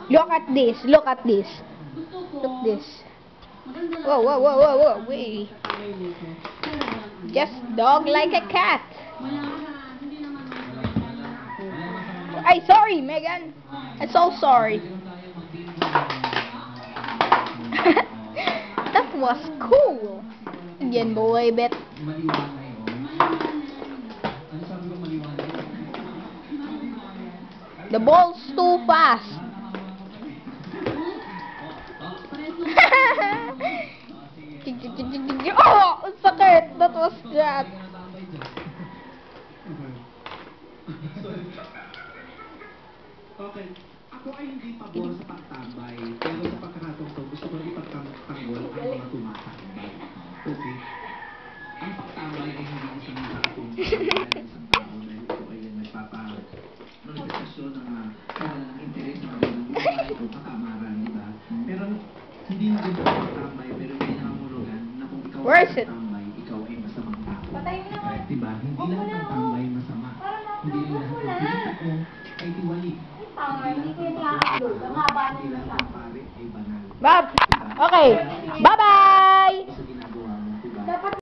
Look at this. Look at this. Look this. Whoa, whoa, whoa, whoa, whoa. Wait. Just dog like a cat. Ay, sorry, Megan. I'm so sorry. That was cool. Again, boy, bet. The ball's too fast. Oh, sakit. That was that. Okay. Ako ay hindi pabor sa pagtambay, pero sa pagkakataon to, gusto ko ipagtanggol ang mga tumatambay. Okay? Ang pagtambay ay hindi isang nakakatong isang tao dahil ito ay nagpapa-manifestasyon ng interes ng mga buhay o katamaran, di ba? Pero hindi mo din pagtambay, pero hindi nakangulugan na kung ikaw ay pagtambay, ikaw ay masamang tao. Di ba? Hindi lahat ng tambay masama. Hindi lahat ng pinita ko ay tiwali. Hindi ko yung na-upload. Ang haba na yung nasa. Bob. Okay. Bye-bye.